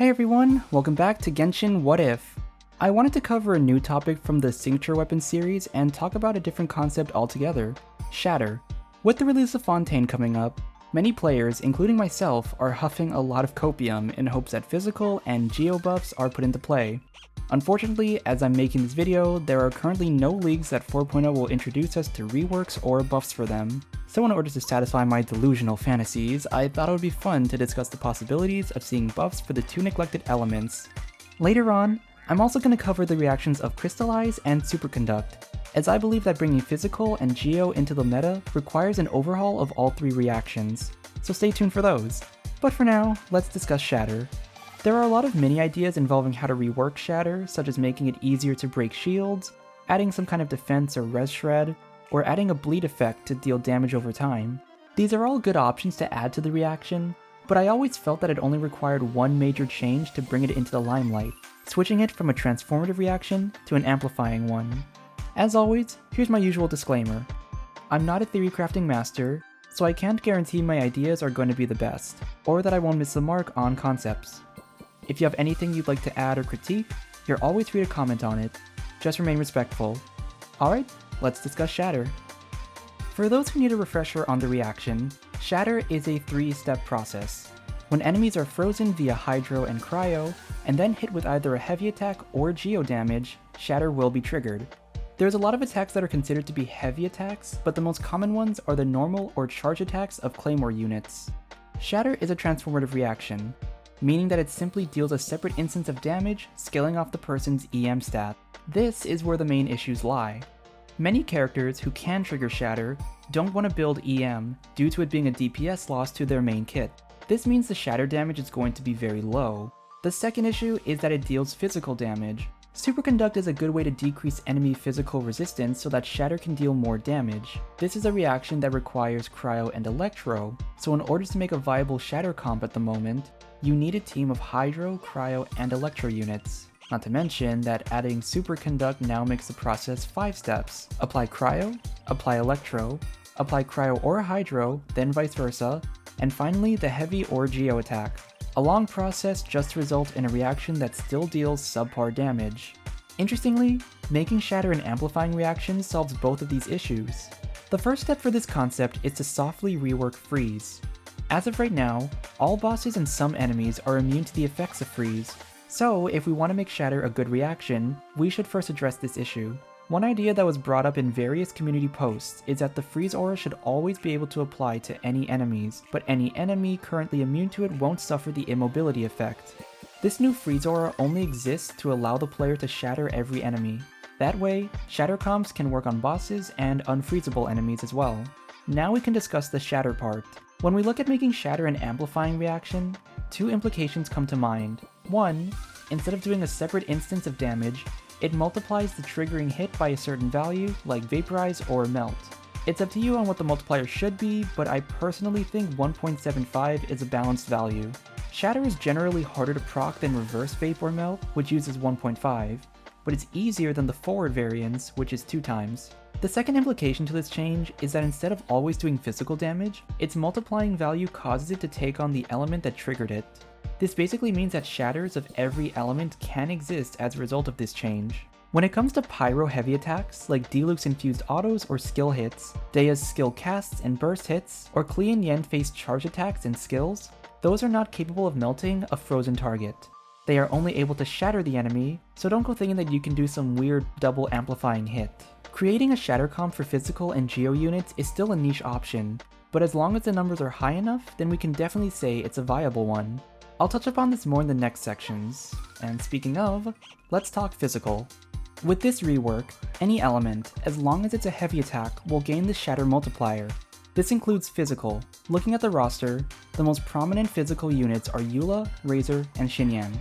Hey everyone, welcome back to Genshin What If? I wanted to cover a new topic from the Signature Weapon series and talk about a different concept altogether, Shatter. With the release of Fontaine coming up, many players, including myself, are huffing a lot of copium in hopes that physical and geo buffs are put into play. Unfortunately, as I'm making this video, there are currently no leagues that 4.0 will introduce us to reworks or buffs for them. So in order to satisfy my delusional fantasies, I thought it would be fun to discuss the possibilities of seeing buffs for the two neglected elements. Later on, I'm also going to cover the reactions of Crystallize and Superconduct, as I believe that bringing physical and geo into the meta requires an overhaul of all three reactions, so stay tuned for those. But for now, let's discuss Shatter. There are a lot of mini ideas involving how to rework Shatter, such as making it easier to break shields, adding some kind of defense or res shred, or adding a bleed effect to deal damage over time. These are all good options to add to the reaction, but I always felt that it only required one major change to bring it into the limelight, switching it from a transformative reaction to an amplifying one. As always, here's my usual disclaimer. I'm not a theory crafting master, so I can't guarantee my ideas are going to be the best, or that I won't miss the mark on concepts. If you have anything you'd like to add or critique, you're always free to comment on it. Just remain respectful. Alright, let's discuss Shatter. For those who need a refresher on the reaction, Shatter is a three-step process. When enemies are frozen via Hydro and Cryo, and then hit with either a heavy attack or geo damage, Shatter will be triggered. There's a lot of attacks that are considered to be heavy attacks, but the most common ones are the normal or charge attacks of Claymore units. Shatter is a transformative reaction, meaning that it simply deals a separate instance of damage, scaling off the person's EM stat. This is where the main issues lie. Many characters who can trigger Shatter don't want to build EM due to it being a DPS loss to their main kit. This means the Shatter damage is going to be very low. The second issue is that it deals physical damage. Superconduct is a good way to decrease enemy physical resistance so that Shatter can deal more damage. This is a reaction that requires Cryo and Electro, so in order to make a viable Shatter comp at the moment, you need a team of Hydro, Cryo, and Electro units. Not to mention that adding Superconduct now makes the process 5 steps. Apply Cryo, apply Electro, apply Cryo or Hydro, then vice versa, and finally the heavy or geo attack. A long process just to result in a reaction that still deals subpar damage. Interestingly, making Shatter an amplifying reaction solves both of these issues. The first step for this concept is to softly rework Freeze. As of right now, all bosses and some enemies are immune to the effects of Freeze, so if we want to make Shatter a good reaction, we should first address this issue. One idea that was brought up in various community posts is that the Freeze aura should always be able to apply to any enemies, but any enemy currently immune to it won't suffer the immobility effect. This new Freeze aura only exists to allow the player to shatter every enemy. That way, Shatter comps can work on bosses and unfreezable enemies as well. Now we can discuss the Shatter part. When we look at making Shatter an amplifying reaction, two implications come to mind. One, instead of doing a separate instance of damage, it multiplies the triggering hit by a certain value, like Vaporize or Melt. It's up to you on what the multiplier should be, but I personally think 1.75 is a balanced value. Shatter is generally harder to proc than Reverse Vape or Melt, which uses 1.5, but it's easier than the forward variants, which is 2 times. The second implication to this change is that instead of always doing physical damage, its multiplying value causes it to take on the element that triggered it. This basically means that shatters of every element can exist as a result of this change. When it comes to pyro heavy attacks, like Diluc's infused autos or skill hits, Dea's skill casts and burst hits, or Klee and Yen face charge attacks and skills, those are not capable of melting a frozen target. They are only able to shatter the enemy, so don't go thinking that you can do some weird double amplifying hit. Creating a Shatter comp for physical and geo units is still a niche option, but as long as the numbers are high enough, then we can definitely say it's a viable one. I'll touch upon this more in the next sections, and speaking of, let's talk physical. With this rework, any element, as long as it's a heavy attack, will gain the Shatter multiplier. This includes physical. Looking at the roster, the most prominent physical units are Eula, Razor, and Xinyan,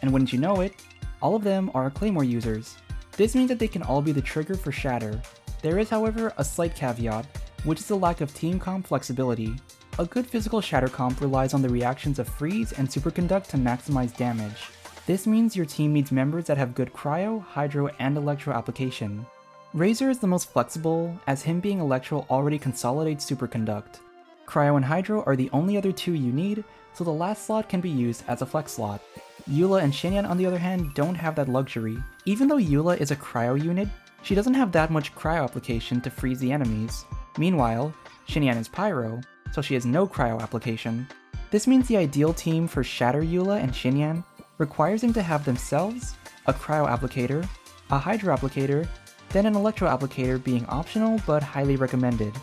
and wouldn't you know it, all of them are Claymore users. This means that they can all be the trigger for Shatter. There is, however, a slight caveat, which is the lack of team comp flexibility. A good physical Shatter comp relies on the reactions of Freeze and Superconduct to maximize damage. This means your team needs members that have good Cryo, Hydro, and Electro application. Razor is the most flexible, as him being Electro already consolidates Superconduct. Cryo and Hydro are the only other two you need, so the last slot can be used as a flex slot. Eula and Shinyan on the other hand don't have that luxury. Even though Eula is a cryo unit, she doesn't have that much cryo application to freeze the enemies. Meanwhile, Shinyan is pyro, so she has no cryo application. This means the ideal team for Shatter Eula and Shinyan requires them to have themselves a cryo applicator, a hydro applicator, then an electro applicator being optional but highly recommended.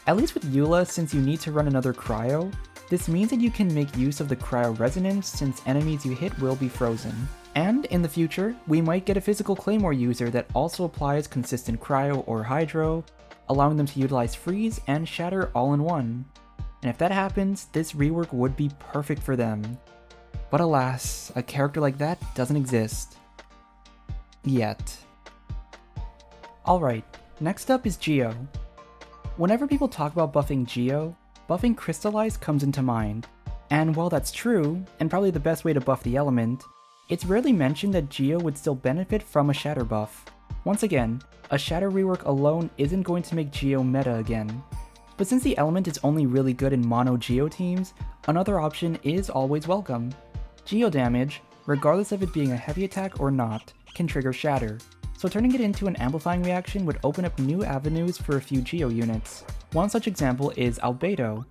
At least with Eula, since you need to run another cryo, this means that you can make use of the cryo resonance since enemies you hit will be frozen. And in the future, we might get a physical claymore user that also applies consistent cryo or hydro, allowing them to utilize freeze and shatter all in one. And if that happens, this rework would be perfect for them. But alas, a character like that doesn't exist. Yet. Alright, next up is Geo. Whenever people talk about buffing Geo, buffing Crystallize comes into mind. And while that's true, and probably the best way to buff the element, it's rarely mentioned that Geo would still benefit from a Shatter buff. Once again, a Shatter rework alone isn't going to make Geo meta again. But since the element is only really good in mono Geo teams, another option is always welcome. Geo damage, regardless of it being a heavy attack or not, can trigger Shatter, so turning it into an amplifying reaction would open up new avenues for a few Geo units. One such example is Albedo.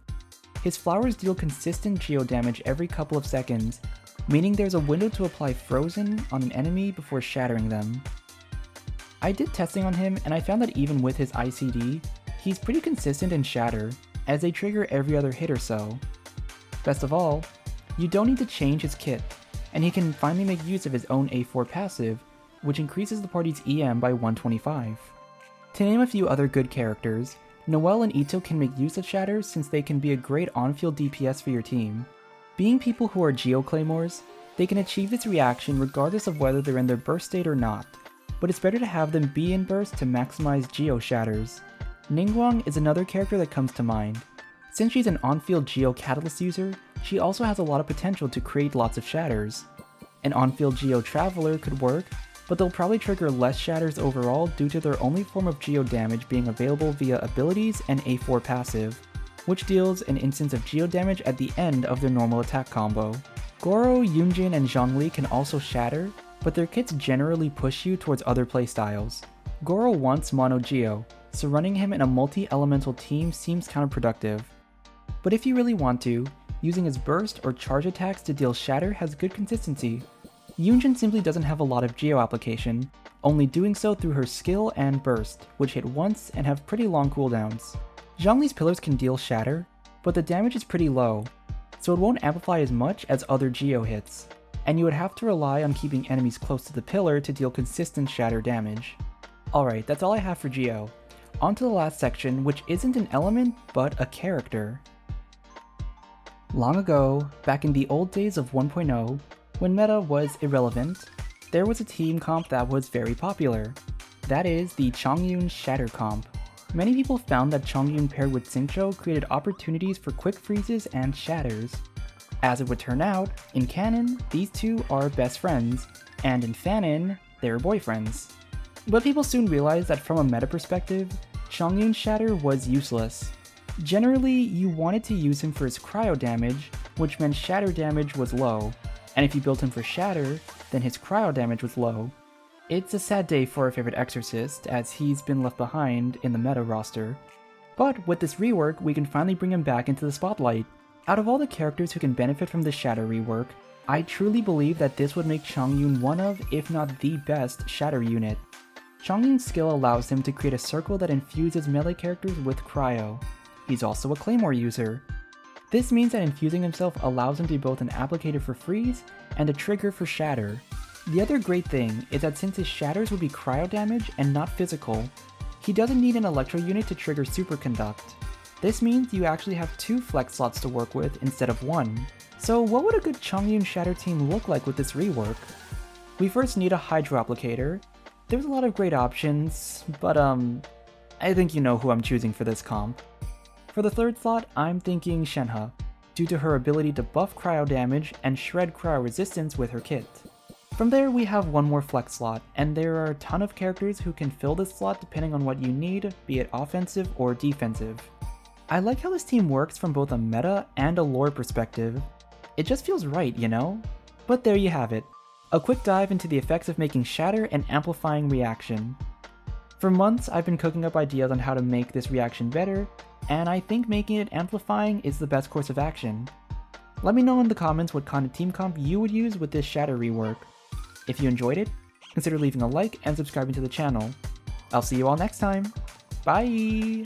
His flowers deal consistent Geo damage every couple of seconds, meaning there's a window to apply Frozen on an enemy before shattering them. I did testing on him and I found that even with his ICD, he's pretty consistent in Shatter, as they trigger every other hit or so. Best of all, you don't need to change his kit, and he can finally make use of his own A4 passive, which increases the party's EM by 125. To name a few other good characters, Noelle and Ito can make use of Shatter since they can be a great on-field DPS for your team. Being people who are Geo Claymores, they can achieve this reaction regardless of whether they're in their burst state or not, but it's better to have them be in burst to maximize Geo Shatters. Ningguang is another character that comes to mind. Since she's an on-field Geo Catalyst user, she also has a lot of potential to create lots of Shatters. An on-field Geo Traveler could work, but they'll probably trigger less Shatters overall due to their only form of Geo damage being available via abilities and A4 passive, which deals an instance of Geo damage at the end of their normal attack combo. Goro, Yunjin, and Zhongli can also Shatter, but their kits generally push you towards other playstyles. Goro wants mono Geo, so running him in a multi-elemental team seems counterproductive. But if you really want to, using his burst or charge attacks to deal Shatter has good consistency. Yunjin simply doesn't have a lot of Geo application, only doing so through her skill and burst, which hit once and have pretty long cooldowns. Zhongli's pillars can deal Shatter, but the damage is pretty low, so it won't amplify as much as other Geo hits, and you would have to rely on keeping enemies close to the pillar to deal consistent Shatter damage. Alright, that's all I have for Geo. On to the last section, which isn't an element, but a character. Long ago, back in the old days of 1.0, when meta was irrelevant, there was a team comp that was very popular. That is the Chongyun Shatter comp. Many people found that Chongyun paired with Xingqiu created opportunities for quick freezes and shatters. As it would turn out, in canon, these two are best friends, and in fanon, they're boyfriends. But people soon realized that from a meta perspective, Chongyun Shatter was useless. Generally, you wanted to use him for his cryo damage, which meant shatter damage was low, and if you built him for shatter, then his cryo damage was low. It's a sad day for our favorite exorcist, as he's been left behind in the meta roster. But with this rework, we can finally bring him back into the spotlight. Out of all the characters who can benefit from the Shatter rework, I truly believe that this would make Chongyun one of, if not the best, Shatter unit. Chongyun's skill allows him to create a circle that infuses melee characters with cryo. He's also a claymore user. This means that infusing himself allows him to be both an applicator for freeze and a trigger for shatter. The other great thing is that since his shatters would be cryo damage and not physical, he doesn't need an electro unit to trigger superconduct. This means you actually have 2 flex slots to work with instead of 1. So what would a good Chongyun Shatter team look like with this rework? We first need a hydro applicator. There's a lot of great options, but I think you know who I'm choosing for this comp. For the third slot, I'm thinking Shenhe, due to her ability to buff cryo damage and shred cryo resistance with her kit. From there, we have one more flex slot, and there are a ton of characters who can fill this slot depending on what you need, be it offensive or defensive. I like how this team works from both a meta and a lore perspective. It just feels right, you know? But there you have it, a quick dive into the effects of making shatter and amplifying reaction. For months, I've been cooking up ideas on how to make this reaction better, and I think making it amplifying is the best course of action. Let me know in the comments what kind of team comp you would use with this shatter rework. If you enjoyed it, consider leaving a like and subscribing to the channel. I'll see you all next time. Bye!